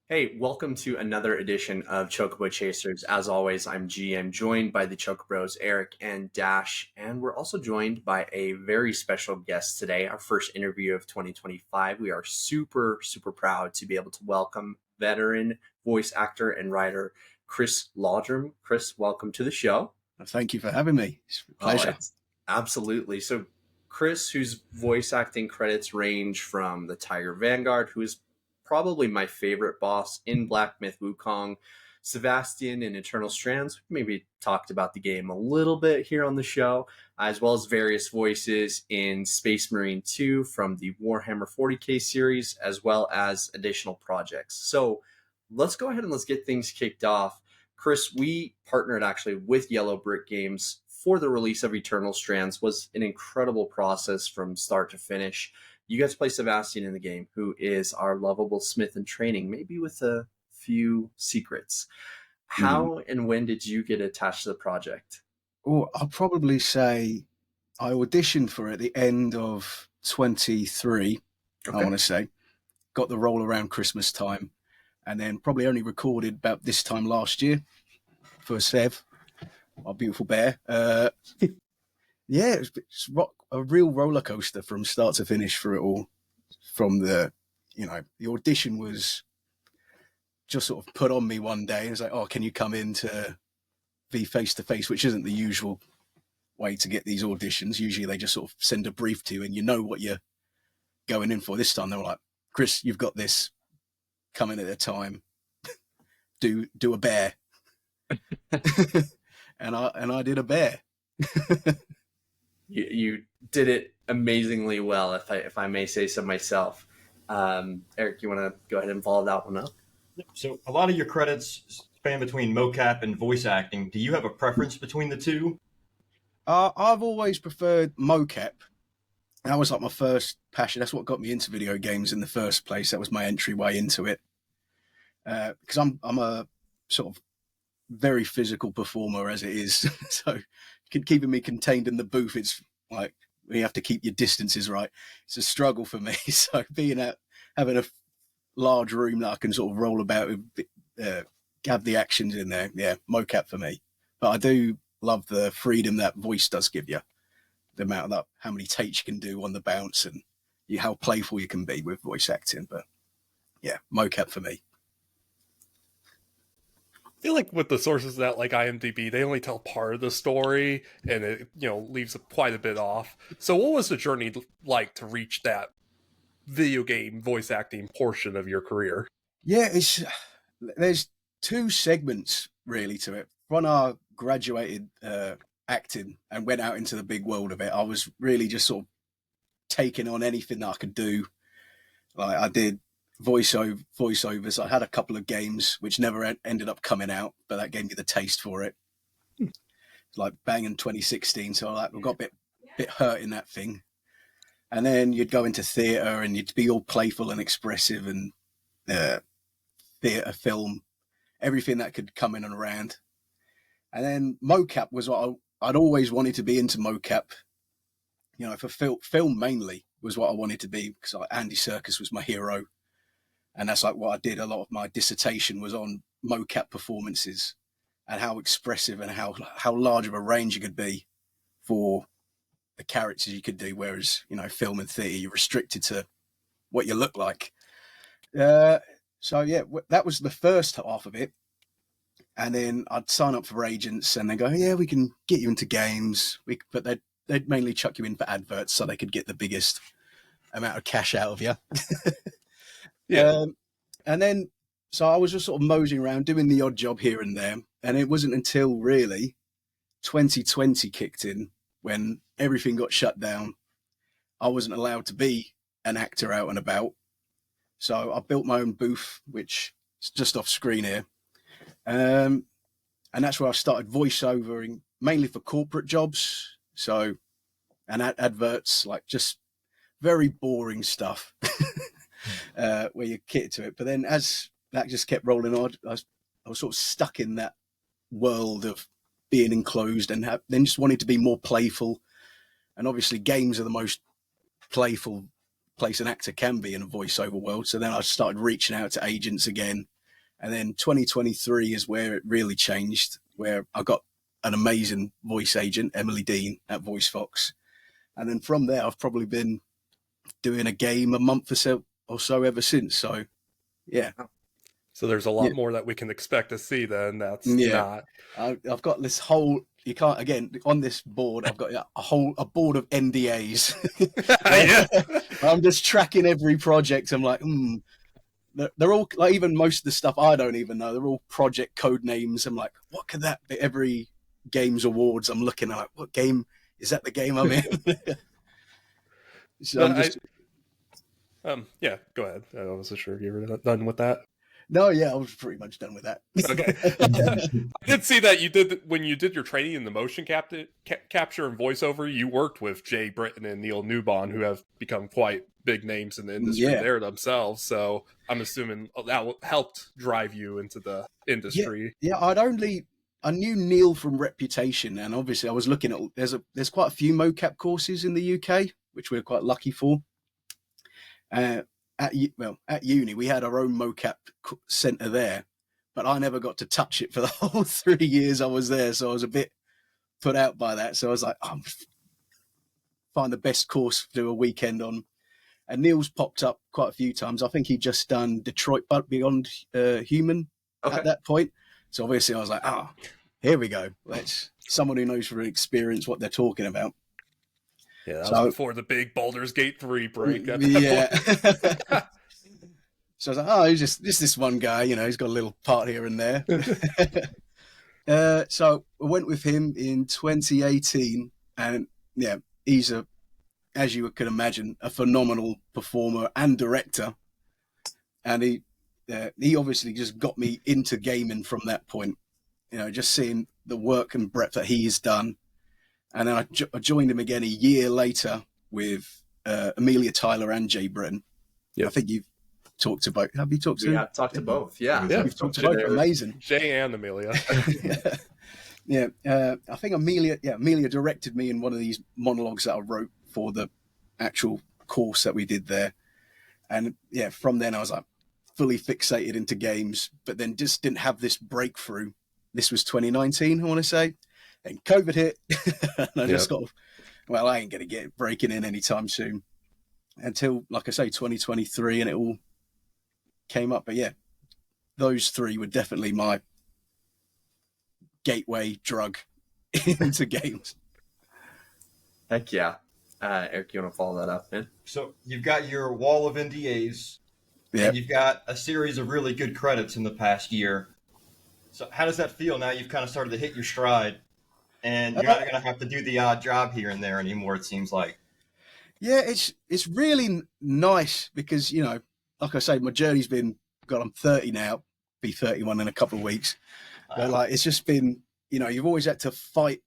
Hey, welcome to another edition of Chocobo Chasers. As always, I'm GM, joined by the Chocobros, Eric and Dash, and we're also joined by a very special guest today, our first interview of 2025. We are super, super proud to be able to welcome veteran voice actor and writer Kris Laudrum. Kris, welcome to the show. Thank you for having me. It's a pleasure. Absolutely. So, Kris, whose voice acting credits range from the Tiger Vanguard, who is probably my favorite boss in Black Myth Wukong, Sebastian in Eternal Strands. Maybe talked about the game a little bit here on the show, as well as various voices in Space Marine 2 from the Warhammer 40k series, as well as additional projects. So let's go ahead and let's get things kicked off. Kris, we partnered actually with Yellow Brick Games for the release of Eternal Strands. Was an incredible process from start to finish. You guys play Sebastian in the game, who is our lovable smith in training, maybe with a few secrets. How and when did you get attached to the project? Well, I'll probably say I auditioned for it at the end of 23, I want to say. Got the role around Christmas time, and then probably only recorded about this time last year for Sev, our beautiful bear. Yeah, it's a real roller coaster from start to finish for it all. From the audition was just sort of put on me one day. It was like, oh, can you come in to be face to face, which isn't the usual way to get these auditions. Usually they just sort of send a brief to you and you know what you're going in for. This time they were like, Kris, you've got this. Come in at a time. do a bear. and I did a bear. You did it amazingly well, if I may say so myself. Eric, you want to go ahead and follow that one up? So a lot of your credits span between mocap and voice acting. Do you have a preference between the two? I've always preferred mocap. That was like my first passion. That's what got me into video games in the first place. That was my entryway into it. Because I'm a sort of very physical performer as it is. So keeping me contained in the booth, it's like you have to keep your distances right. It's a struggle for me. So having a large room that I can sort of roll about with, have the actions in there. Yeah, mocap for me. But I do love the freedom that voice does give you. The amount of that, how many takes you can do on the bounce and how playful you can be with voice acting. But yeah, mocap for me. I feel like with the sources that like IMDb, they only tell part of the story, and it leaves quite a bit off. So, what was the journey like to reach that video game voice acting portion of your career? Yeah, there's two segments really to it. When I graduated acting and went out into the big world of it, I was really just sort of taking on anything that I could do. Like I did voiceovers. I had a couple of games which never ended up coming out, but that gave me the taste for it. It's like banging 2016, so I got a bit hurt in that thing. And then you'd go into theatre and you'd be all playful and expressive and theatre, film, everything that could come in and around. And then mocap was what I'd always wanted to be into mocap. For film mainly was what I wanted to be because Andy Serkis was my hero. And that's like what I did. A lot of my dissertation was on mocap performances and how expressive and how large of a range you could be for the characters you could do. Whereas, film and theatre, you're restricted to what you look like. So yeah, that was the first half of it. And then I'd sign up for agents and they go, yeah, we can get you into games. But they'd mainly chuck you in for adverts so they could get the biggest amount of cash out of you. Yeah. And then, so I was just sort of moseying around doing the odd job here and there. And it wasn't until really 2020 kicked in when everything got shut down. I wasn't allowed to be an actor out and about. So I built my own booth, which is just off screen here. And that's where I started voiceovering mainly for corporate jobs. So, and adverts, like just very boring stuff. Where you kit to it. But then as that just kept rolling on, I was sort of stuck in that world of being enclosed and then just wanted to be more playful. And obviously games are the most playful place an actor can be in a voiceover world. So then I started reaching out to agents again And then 2023 is where it really changed, where I got an amazing voice agent, Emily Dean at Voice Fox. And then from there, I've probably been doing a game a month or so ever since. So, yeah. So there's a lot more that we can expect to see then. That's not. I've got this whole, you can't, again, on this board, I've got a board of NDAs. I'm just tracking every project. I'm like, they're all, like, even most of the stuff I don't even know, they're all project code names. I'm like, what could that be? Every games awards I'm looking at, like, what game is that? The game I'm in? So I'm just... yeah, go ahead. I wasn't sure if you were done with that. No, yeah, I was pretty much done with that. Okay. I did see that you did, when you did your training in the motion capture and voiceover, you worked with Jay Britton and Neil Newbon, who have become quite big names in the industry there themselves. So I'm assuming that helped drive you into the industry. Yeah, I knew Neil from reputation, and obviously I was looking at, there's quite a few mocap courses in the UK, which we're quite lucky for. At uni, we had our own mocap center there, but I never got to touch it for the whole 3 years I was there. So I was a bit put out by that. So I was like, find the best course to do a weekend on. And Neil's popped up quite a few times. I think he just done Detroit but Beyond Human at that point. So obviously I was like, here we go. Let's someone who knows from experience what they're talking about. Yeah, that was before the big Baldur's Gate 3 break. So I was like, he's just this one guy, he's got a little part here and there. So I went with him in 2018, and he's as you can imagine, a phenomenal performer and director. And he obviously just got me into gaming from that point, just seeing the work and breadth that he has done. And then I joined him again a year later with Amelia Tyler and Jay Britton. I think you've talked to both. Have you talked to? Yeah, talked to both. Yeah, you've talked to both. Amazing. Jay and Amelia. I think Amelia directed me in one of these monologues that I wrote for the actual course that we did there. And from then I was like fully fixated into games, but then just didn't have this breakthrough. This was 2019, I want to say. And COVID hit, and I just got, I ain't going to get breaking in anytime soon until, like I say, 2023, and it all came up. But those three were definitely my gateway drug into games. Heck yeah. Eric, you want to follow that up, man? So you've got your wall of NDAs, and you've got a series of really good credits in the past year. So how does that feel now you've kind of started to hit your stride? And you're not going to have to do the odd job here and there anymore, it seems like. Yeah, it's really nice because, like I say, my journey's been, I'm 30 now, be 31 in a couple of weeks. But it's just been, you've always had to fight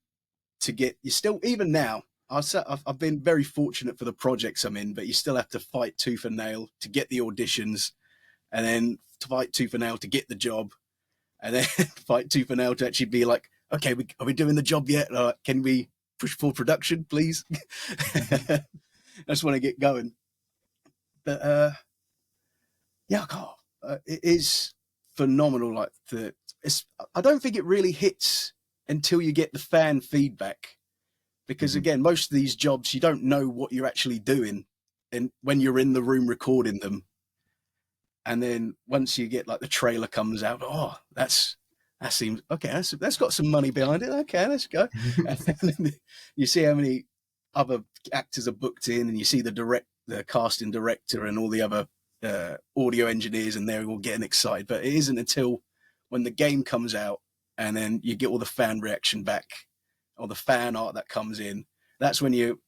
to get, even now, I've been very fortunate for the projects I'm in, but you still have to fight tooth and nail to get the auditions, and then to fight tooth and nail to get the job, and then fight tooth and nail to actually be like, okay, are we doing the job yet? Can we push for production, please? I just want to get going. But it is phenomenal. I don't think it really hits until you get the fan feedback, because again, most of these jobs you don't know what you're actually doing, and when you're in the room recording them, and then once you get the trailer comes out, that seems okay. That's got some money behind it. Okay, let's go. And then you see how many other actors are booked in, and you see the casting director and all the other audio engineers, and they're all getting excited. But it isn't until when the game comes out, and then you get all the fan reaction back, or the fan art that comes in. That's when you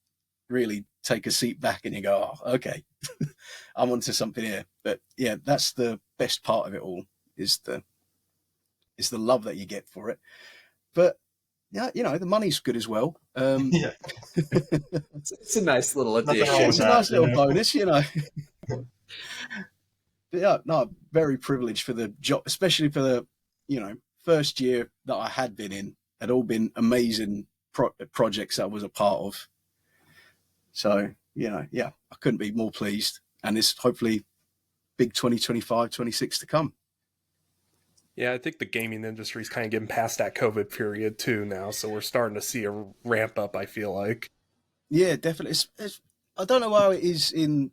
really take a seat back and you go, okay, I'm onto something here. But that's the best part of it all, is the love that you get for it. But the money's good as well. It's a nice little addition. It's a nice little bonus, But very privileged for the job, especially for the first year that I had been in. Had all been amazing projects that I was a part of. So I couldn't be more pleased, and it's hopefully big 2025, 26 to come. Yeah, I think the gaming industry is kind of getting past that COVID period too now, so we're starting to see a ramp up, I feel like. Yeah, definitely. I don't know how it is in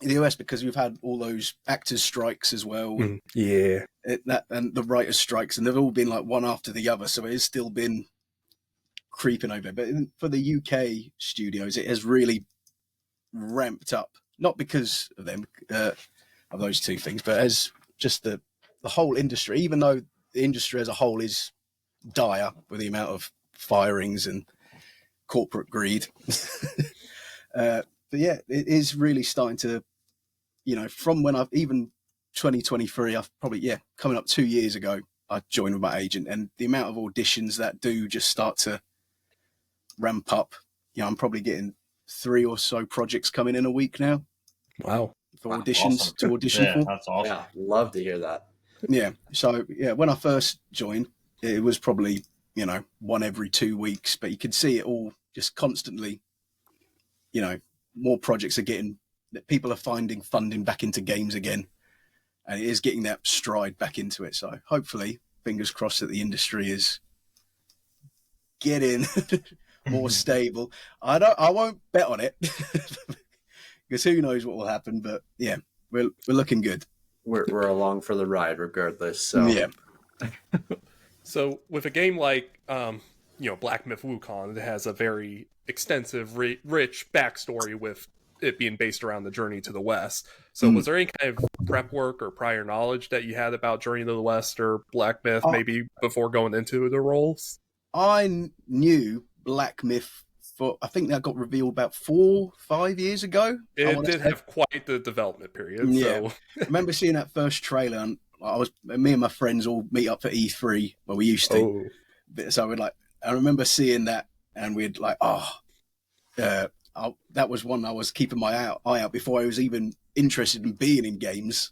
the US because we've had all those actors' strikes as well, and Yeah. and the writers' strikes, and they've all been like one after the other. So it has still been creeping over. But for the UK studios, it has really ramped up, not because of them, of those two things, but as just the whole industry. Even though the industry as a whole is dire with the amount of firings and corporate greed. But yeah, it is really starting to, from when I've even 2023, I've probably, coming up 2 years ago, I joined with my agent, and the amount of auditions that do just start to ramp up. I'm probably getting 3 or so projects coming in a week now. Wow. For auditions awesome. to audition for. That's awesome. Yeah, love to hear that. Yeah. So when I first joined, it was probably, one every 2 weeks, but you could see it all just constantly, more projects are getting, that people are finding funding back into games again, and it is getting that stride back into it. So hopefully, fingers crossed, that the industry is getting more stable. I won't bet on it because who knows what will happen, but yeah, we're looking good. We're along for the ride regardless. So yeah. So with a game like Black Myth Wukong, it has a very extensive, rich backstory with it being based around the Journey to the West. So was there any kind of prep work or prior knowledge that you had about Journey to the West or Black Myth maybe before going into the roles? I knew Black Myth I think that got revealed about 4-5 years ago. It did have quite the development period. Yeah. So. I remember seeing that first trailer, and me and my friends all meet up for E3, where we used to. Oh. So I remember seeing that, and we'd that was one I was keeping my eye out before I was even interested in being in games.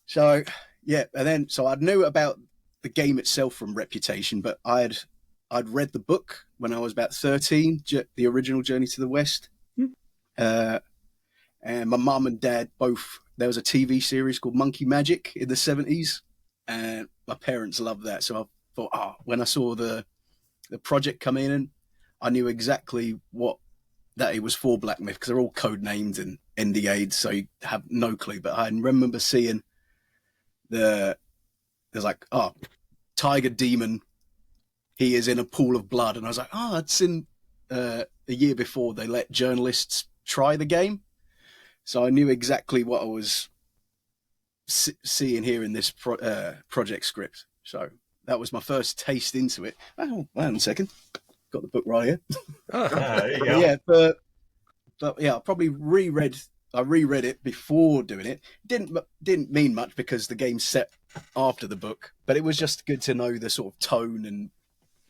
So yeah, and then I knew about the game itself from reputation, but I'd read the book when I was about 13, the original Journey to the West. And my mum and dad both, there was a TV series called Monkey Magic in the 70s, and my parents loved that. So I thought, when I saw the project come in, I knew exactly that it was for Black Myth, because they're all code named and NDA'd, so you have no clue. But I remember seeing there's Tiger Demon, he is in a pool of blood, and I was like, it's in a year before they let journalists try the game. So I knew exactly what I was seeing here in this project script. So that was my first taste into it. Oh, hang on a second. Got the book right here. There you go. Yeah, but yeah, I probably reread it before doing it. Didn't mean much because the game's set after the book, but it was just good to know the sort of tone and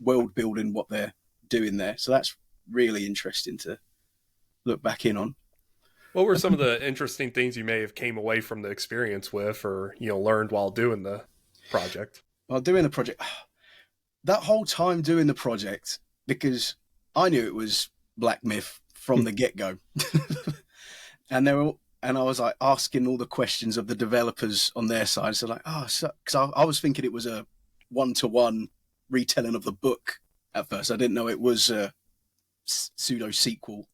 world building, what they're doing there. So that's really interesting to look back in on. What were some of the interesting things you may have came away from the experience with, or learned while doing the project? While doing the project, that whole time doing the project, because I knew it was Black Myth from the get-go, and I was asking all the questions of the developers on their side. So because I was thinking it was a 1-to-1 retelling of the book at first. I didn't know it was a pseudo sequel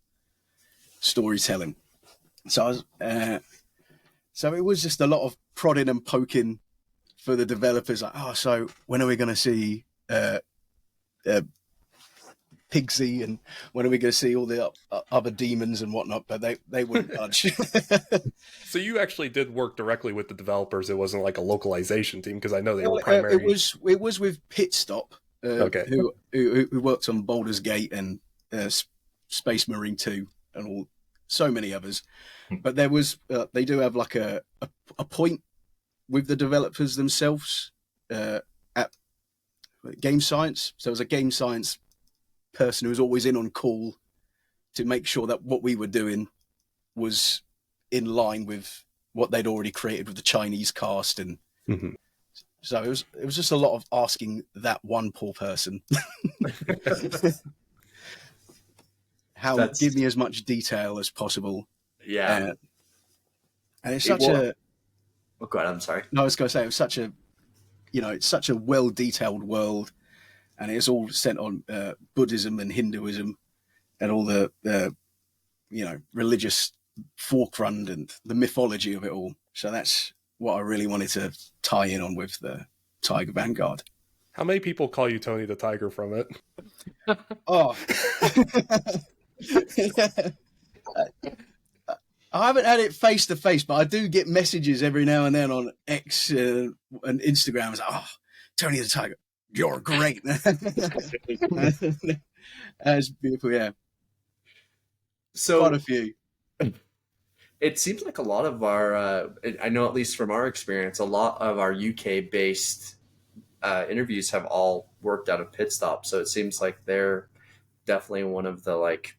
storytelling. So so it was just a lot of prodding and poking for the developers. So when are we going to see Pigsy, and when are we going to see all the other demons and whatnot? But they wouldn't budge. So you actually did work directly with the developers. It wasn't like a localization team, because I know they were primary. It was with Pit Stop, who worked on Baldur's Gate and Space Marine 2 and so many others. But there was they do have a point with the developers themselves at Game Science. So there was a Game Science person who was always in on call to make sure that what we were doing was in line with what they'd already created with the Chinese cast, and so it was just a lot of asking that one poor person give me as much detail as possible. And it's such a... Oh, God, I'm sorry. No, I was going to say, it was such a it's such a well detailed world, and it's all set on Buddhism and Hinduism and all the religious forefront and the mythology of it all. So that's what I really wanted to tie in on with the Tiger Vanguard. How many people call you Tony the Tiger from it? Oh, I haven't had it face to face, but I do get messages every now and then on X and Instagram. It's like, oh, Tony the Tiger, you're great. That's beautiful, yeah. So quite a few. It seems like a lot of our, I know at least from our experience, a lot of our UK-based interviews have all worked out of Pit Stop. So it seems like they're definitely one of the like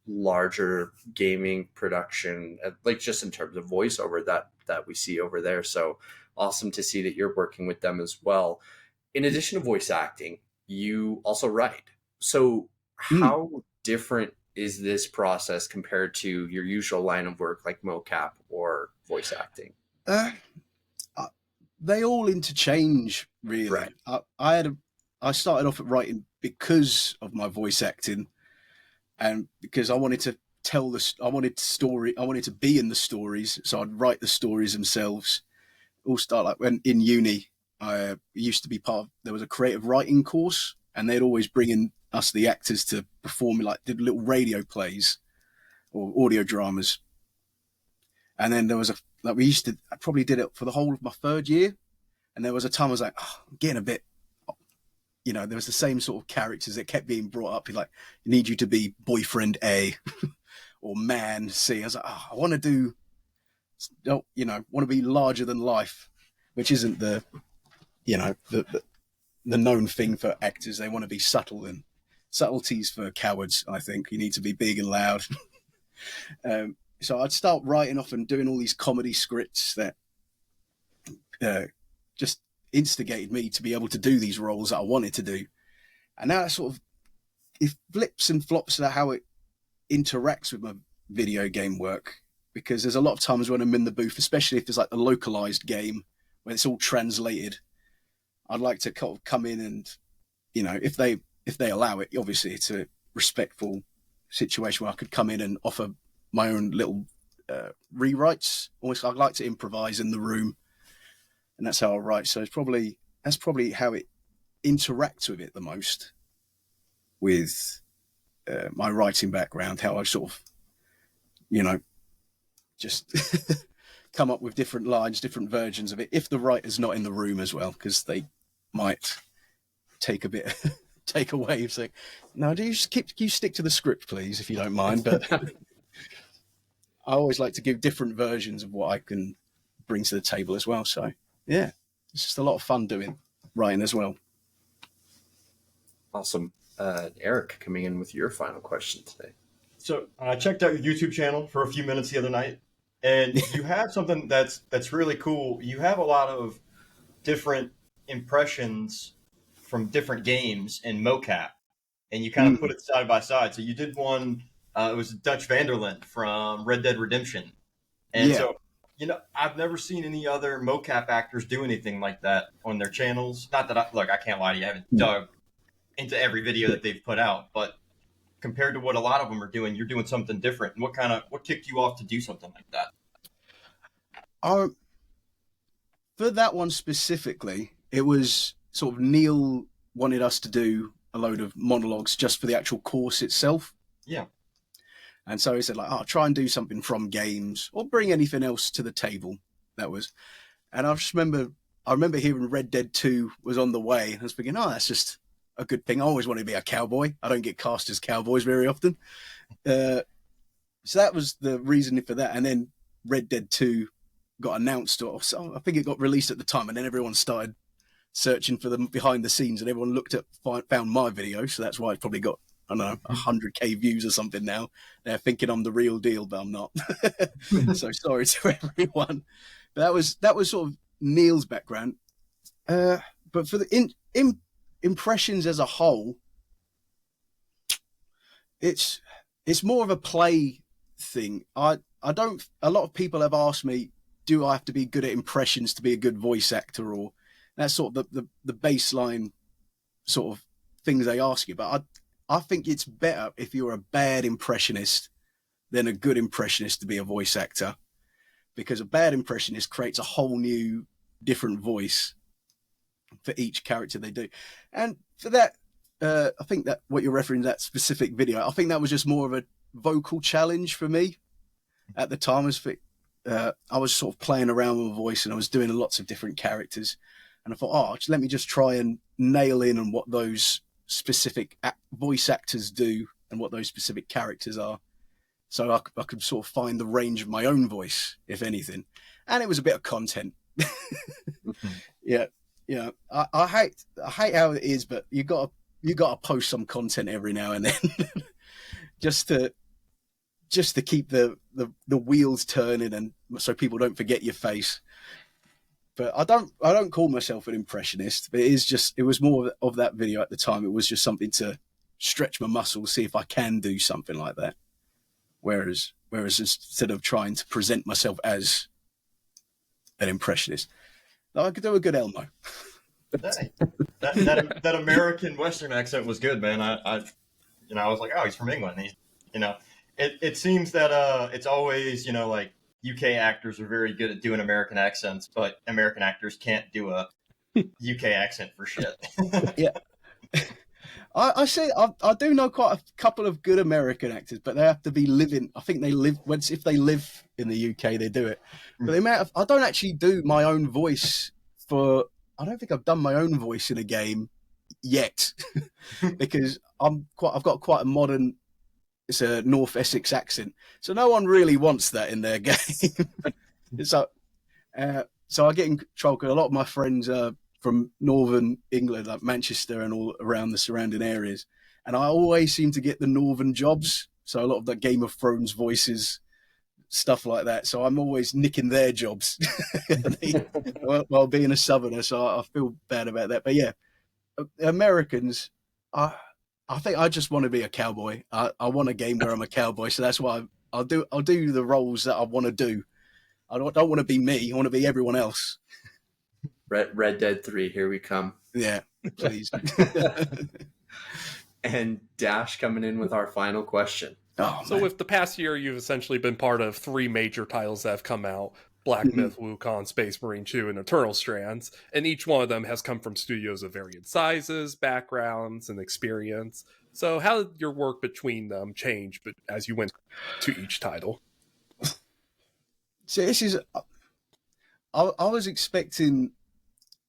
larger gaming production, like just in terms of voiceover that we see over there. So awesome to see that you're working with them as well. In addition to voice acting, you also write. So how different is this process compared to your usual line of work like mocap or voice acting? They all interchange, really. Right. I started off at writing because of my voice acting, and because I wanted to tell I wanted to be in the stories, so I'd write the stories themselves. All start like when in uni, I used to be there was a creative writing course, and they'd always bring in us, the actors, to perform, like did little radio plays or audio dramas. And then there was I probably did it for the whole of my third year. And there was a time I was like, oh, I'm getting a bit, there was the same sort of characters that kept being brought up. You're like, I need you to be boyfriend A or man C. I was like, oh, I want to want to be larger than life, which isn't the known thing for actors. They want to be subtle, and subtleties for cowards, I think. You need to be big and loud. So I'd start writing off and doing all these comedy scripts that just instigated me to be able to do these roles that I wanted to do. And now it flips and flops at how it interacts with my video game work, because there's a lot of times when I'm in the booth, especially if there's like a localized game when it's all translated, I'd like to come in and, if they allow it, obviously it's a respectful situation where I could come in and offer my own little rewrites. Almost, I'd like to improvise in the room, and that's how I write. So that's probably how it interacts with it the most, with my writing background, how I sort of, just come up with different lines, different versions of it, if the writer's not in the room as well, because they might take away. It's like, no, do you stick to the script, please, if you don't mind. But I always like to give different versions of what I can bring to the table as well. So yeah, it's just a lot of fun doing writing as well. Awesome. Eric, coming in with your final question today. So I checked out your YouTube channel for a few minutes the other night, and you have something that's really cool. You have a lot of different impressions from different games in mocap, and you kind of put it side by side. So you did one, it was Dutch Vanderland from Red Dead Redemption. And so, I've never seen any other mocap actors do anything like that on their channels. Not that I can't lie to you, I haven't dug into every video that they've put out, but compared to what a lot of them are doing, you're doing something different. And what kicked you off to do something like that? For that one specifically, it was sort of Neil wanted us to do a load of monologues just for the actual course itself. Yeah. And so he said, like, try and do something from games or bring anything else to the table. And I remember hearing Red Dead 2 was on the way. I was thinking, that's just a good thing. I always wanted to be a cowboy. I don't get cast as cowboys very often. So that was the reason for that. And then Red Dead 2 got announced, or so I think it got released at the time, and then everyone started searching for them behind the scenes, and everyone found my video. So that's why it's probably got, I don't know, 100k views or something now. They're thinking I'm the real deal, but I'm not. So sorry to everyone. But that was sort of Neil's background. But for the impressions as a whole, it's more of a play thing. A lot of people have asked me, do I have to be good at impressions to be a good voice actor, or That's sort of the baseline sort of things they ask you. But I think it's better if you're a bad impressionist than a good impressionist to be a voice actor, because a bad impressionist creates a whole new different voice for each character they do. And for that, I think that what you're referring to, that specific video, I think that was just more of a vocal challenge for me at the time. I was sort of playing around with my voice, and I was doing lots of different characters, and I thought, let me just try and nail in on what those specific voice actors do and what those specific characters are, so I could sort of find the range of my own voice, if anything. And it was a bit of content. Yeah. I hate how it is, but you got to post some content every now and then, just to keep the wheels turning, and so people don't forget your face. But I don't call myself an impressionist, but it was more of that video at the time. It was just something to stretch my muscles, see if I can do something like that. Whereas instead of trying to present myself as an impressionist, I could do a good Elmo. that American Western accent was good, man. I was like, oh, he's from England. It seems that it's always, like UK actors are very good at doing American accents, but American actors can't do a UK accent for shit. Yeah. I do know quite a couple of good American actors, but they have to be living. I think if they live in the UK, they do it. But I don't actually do my own voice I don't think I've done my own voice in a game yet, because I've got quite a modern, it's a North Essex accent, so no one really wants that in their game. So I get in trouble because a lot of my friends are from northern England, like Manchester and all around the surrounding areas, and I always seem to get the northern jobs. So a lot of the Game of Thrones voices, stuff like that. So I'm always nicking their jobs while being a southerner. So I feel bad about that. But yeah, Americans, I think I just want to be a cowboy. I want a game where I'm a cowboy. So that's why I'll do the roles that I want to do. I don't want to be me. I want to be everyone else. Red Dead 3, here we come. Yeah, please. And Dash coming in with our final question. Oh, so with the past year, you've essentially been part of 3 major titles that have come out: Black Myth Wukong, Space Marine 2, and Eternal Strands. And each one of them has come from studios of varying sizes, backgrounds, and experience. So how did your work between them change as you went to each title? So this is... I was expecting,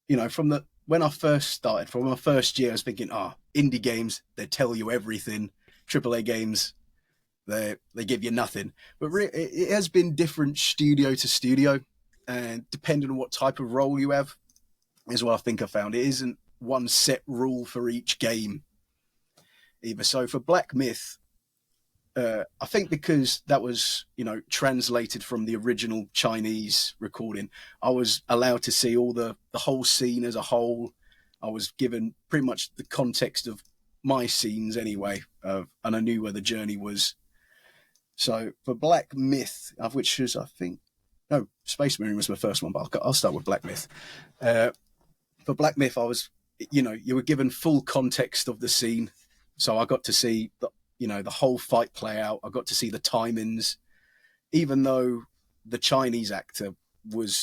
when I first started, from my first year, I was thinking, indie games, they tell you everything. AAA games, they give you nothing. But it has been different studio to studio, and depending on what type of role you have is what I think I found. It isn't one set rule for each game either. So for Black Myth, I think because that was, translated from the original Chinese recording, I was allowed to see all the whole scene as a whole. I was given pretty much the context of my scenes anyway, and I knew where the journey was. So for Black Myth, which is, Space Marine was my first one, but I'll start with Black Myth. For Black Myth, I was, you were given full context of the scene. So I got to see the whole fight play out. I got to see the timings, even though the Chinese actor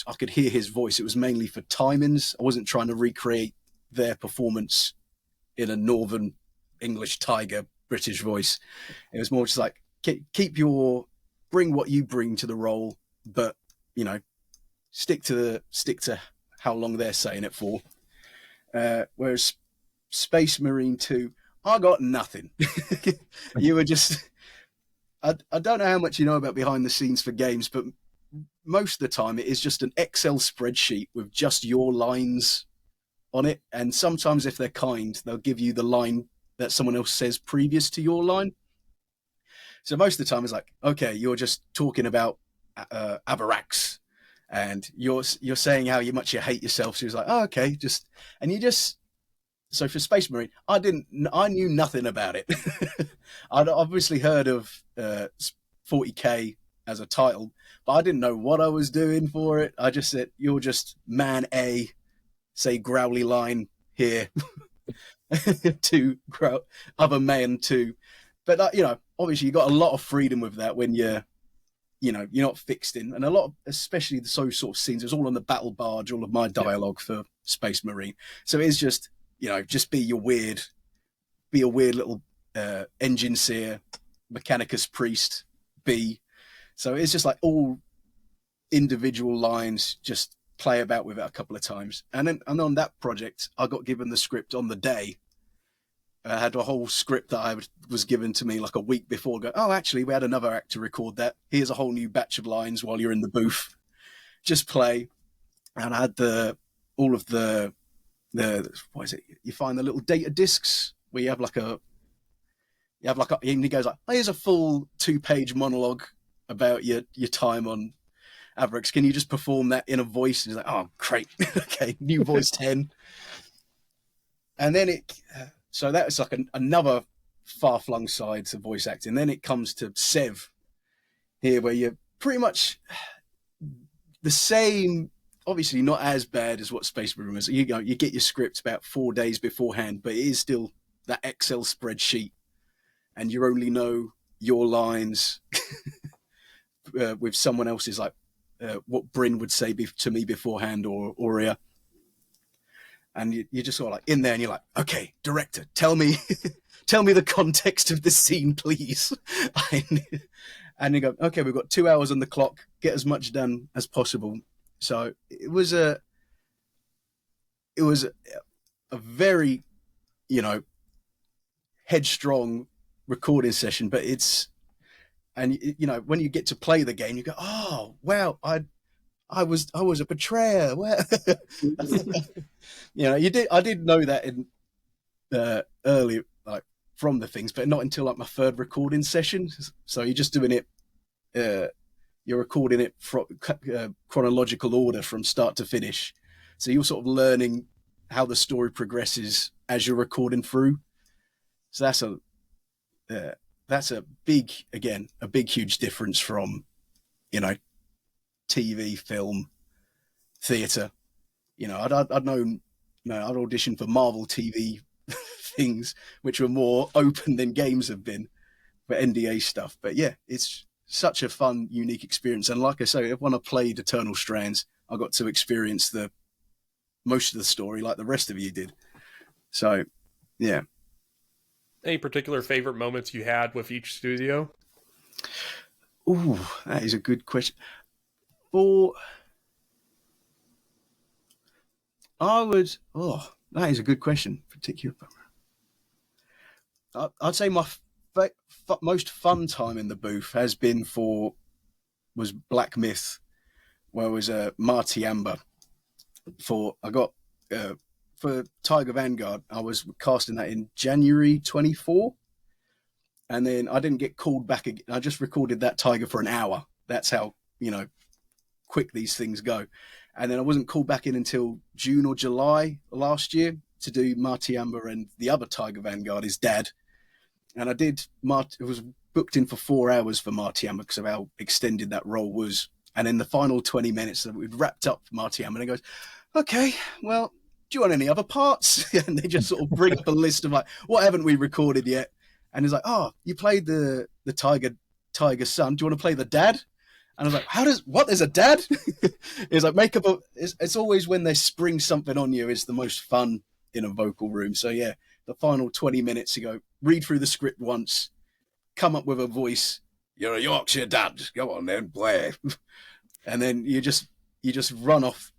I could hear his voice. It was mainly for timings. I wasn't trying to recreate their performance in a Northern English tiger British voice. It was more just like, bring what you bring to the role, but stick to how long they're saying it for. Whereas Space Marine 2, I got nothing. You were just... I don't know how much you know about behind the scenes for games, but most of the time it is just an Excel spreadsheet with just your lines on it. And sometimes if they're kind, they'll give you the line that someone else says previous to your line. So most of the time it's like, okay, you're just talking about Avarax, and you're saying how much you hate yourself. So it's like, oh, okay, so for Space Marine, I knew nothing about it. I'd obviously heard of 40K as a title, but I didn't know what I was doing for it. I just said, you're just man A say growly line here to other men too. But obviously you got a lot of freedom with that when you're not fixed in, and a lot of, especially those sort of scenes, it was all on the battle barge, all of my dialogue for Space Marine. So it is just, just be a weird little engine seer, Mechanicus priest, B. So it's just like all individual lines, just play about with it a couple of times. And on that project, I got given the script on the day. I had a whole script that was given to me like a week before. Go, oh, actually, we had another actor record that. Here's a whole new batch of lines while you're in the booth. Just play. And I had all of the what is it? You find the little data discs where you have like and he goes like, oh, here's a full 2-page monologue about your time on Avrex. Can you just perform that in a voice? And he's like, oh, great. Okay, new voice 10. And then so that was like another far-flung side to voice acting. Then it comes to Sev here, where you're pretty much the same, obviously not as bad as what Space Marine is. You get your script about 4 days beforehand, but it is still that Excel spreadsheet, and you only know your lines with someone else's, like what Bryn would say to me beforehand, or Aurea. And you're just sort of like in there, and you're like, okay, director, tell me the context of the scene, please. And you go, okay, we've got 2 hours on the clock. Get as much done as possible. So it was a very, headstrong recording session. But when you get to play the game, you go, oh wow, I was a betrayer. I did know that in early, like from the things, but not until like my third recording session. So you're just doing it. You're recording it from chronological order from start to finish. So you're sort of learning how the story progresses as you're recording through. So that's a big huge difference from, TV, film, theatre. I'd known, I'd auditioned for Marvel TV things, which were more open than games have been for NDA stuff. But yeah, it's such a fun, unique experience. And like I say, when I played Eternal Strands, I got to experience most of the story like the rest of you did. So, yeah. Any particular favorite moments you had with each studio? Ooh, that is a good question. That is a good question. Particular. I'd say my most fun time in the booth was Black Myth, where I was Marty Amber. For Tiger Vanguard, I was casting that in January 24, and then I didn't get called back again. I just recorded that Tiger for an hour. That's how quick these things go. And then I wasn't called back in until June or July last year to do Marty Amber and the other Tiger Vanguard, his dad. And I did it was booked in for 4 hours for Marty Amber because of how extended that role was. And in the final 20 minutes that we'd wrapped up Marty Amber, and he goes, okay, well, do you want any other parts? And they just sort of bring up a list of like, what haven't we recorded yet? And he's like, oh, you played the Tiger son. Do you want to play the dad? And I was like, there's a dad? It's like it's always when they spring something on you is the most fun in a vocal room. So yeah, the final 20 minutes you go, read through the script once, come up with a voice. You're a Yorkshire dad. Go on then, play. And then you just run off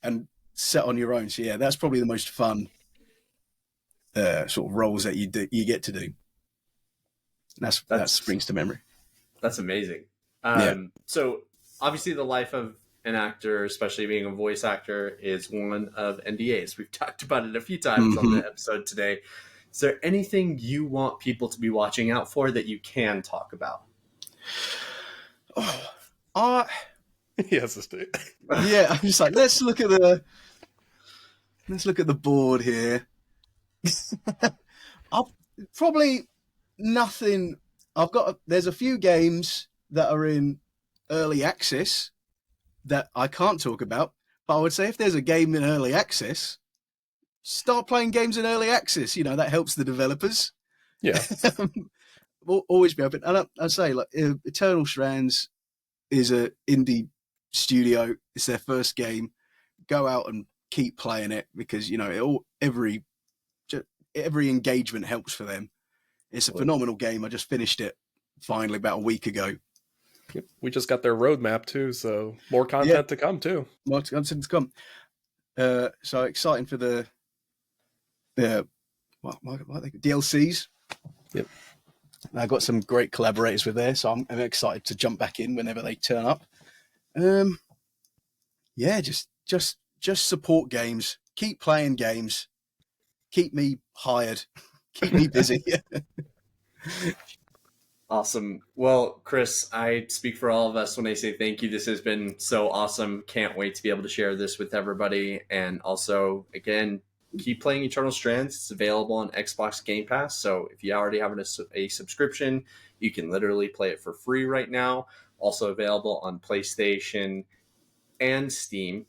and set on your own. So yeah, that's probably the most fun sort of roles that you get to do. That springs to memory. That's amazing. Yeah. So obviously the life of an actor, especially being a voice actor, is one of NDAs. We've talked about it a few times on the episode today. Is there anything you want people to be watching out for that you can talk about? Yes, let's do it. Yeah, I'm just like, let's look at the board here. Probably nothing. There's a few games that are in early access that I can't talk about, But I would say if there's a game in early access, start playing games in early access. You know, that helps the developers. Yeah. Will always be open. And I'd say, like, Eternal Strands is a indie studio. It's their first game. Go out and keep playing it because, you know, every engagement helps for them. It's a phenomenal game. I just finished it finally about a week ago. We just got their roadmap too, so more content to come too. More content to come. So exciting for the what are they, DLCs. Yep. I got some great collaborators with there, so I'm excited to jump back in whenever they turn up. Yeah, just support games. Keep playing games. Keep me hired. Keep me busy. Awesome. Well, Kris, I speak for all of us when I say thank you. This has been so awesome. Can't wait to be able to share this with everybody. And also, again, keep playing Eternal Strands. It's available on Xbox Game Pass. So if you already have a subscription, you can literally play it for free right now. Also available on PlayStation and Steam.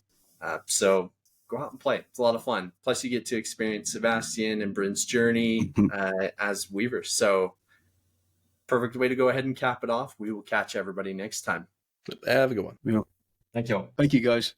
So go out and play. It's a lot of fun. Plus, you get to experience Sebastian and Bryn's journey as Weavers. So perfect way to go ahead and cap it off. We will catch everybody next time. Have a good one. Thank you. Thank you, guys.